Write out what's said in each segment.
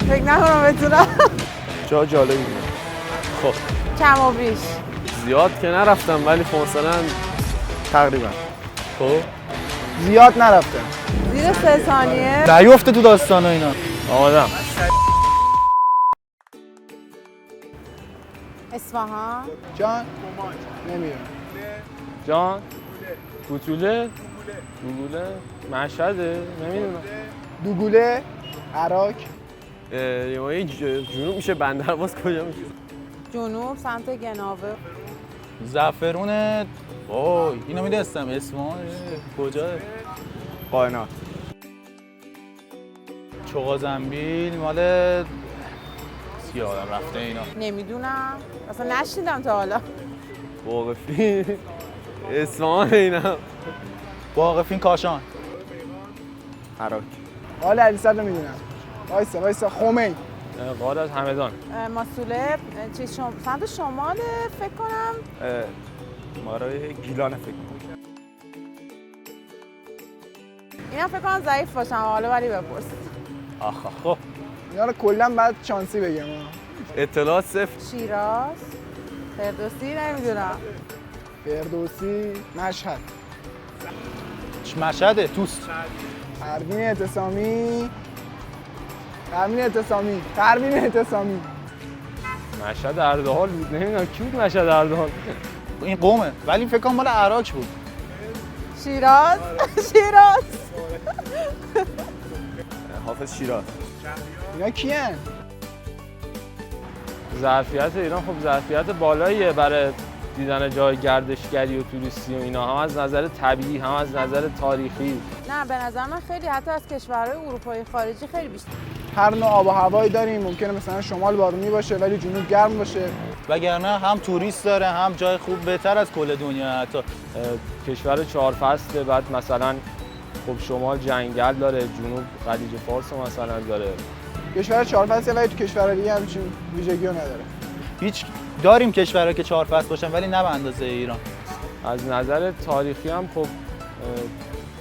فکر نکنم بتونم. جا جالبی بود. خب کم و بیش. زیاد که نرفتم ولی خب مثلا تقریبا. خب زیاد نرفتم. زیر 3 ثانیه. نیفته تو داستان و اینا. آمادم. اصفهان. جان نمیدونم. جان کوتوله دوگوله مشهده نمیدونم. دوگوله عراق. یه جنوب میشه بندرعباس کجا میشه؟ جنوب سمت گناوه. زعفرون وای اینو میدونستم اصفهان کجاه؟ قائنات. چغازنبیل مال یادم رفته اینا. نمیدونم اصلا نشنیدم تا حالا. واقفی اصفهان اینا. واقفین کاشان. عراق. حال علیصد نمیدونم. وایسا خمین. قاد از همدان. ماسوله چیز سمت شمال فکر کنم. مارای گیلان فکر کنم. اینا فکر کنم ضعیف باشم حالا ولی بپرس. آخه خب اینا رو کلا بعد شانسی بگم. اطلاعات صفر. شیراز. فردوسی نمیدونم. فردوسی مشهد. مشهده توست. پروین اعتصامی. مشهد اردهال بود نمیدونم کی بود مشهد اردهال. این قومه ولی فکر کنم مال عراق بود. شیراز. حافظ شیراز. اینا کیان؟ ظرفیت ایران خب ظرفیت بالاییه برای دیدن جای گردشگری و توریستی و اینا، هم از نظر طبیعی هم از نظر تاریخی. نه به نظر من خیلی حتی از کشورهای اروپایی خارجی خیلی بیشتر. هر نوع آب و هوایی داریم. ممکنه مثلا شمال بارونی باشه ولی جنوب گرم باشه. وگرنه هم توریست داره هم جای خوب بهتر از کل دنیا حتی. کشور 4 فصله، بعد مثلا خب شمال جنگل داره، جنوب خلیج فارس مثلا داره. کشور 4 فصله ولی تو کشور دیگه همچین ویژگیو نداره. هیچ داریم کشورها که 4 فصل باشن ولی نه به اندازه ایران. از نظر تاریخی هم خب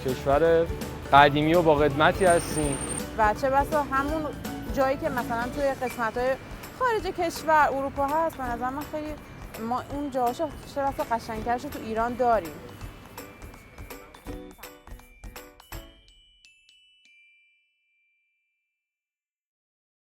کشور قدیمی و با قدمتی هستیم. و چه بسا همون جایی که مثلا توی قسمت‌های خارج کشور اروپا هست به نظر من خیلی ما اون جاهاشو چه بسا قشنگ‌ترش تو ایران داریم.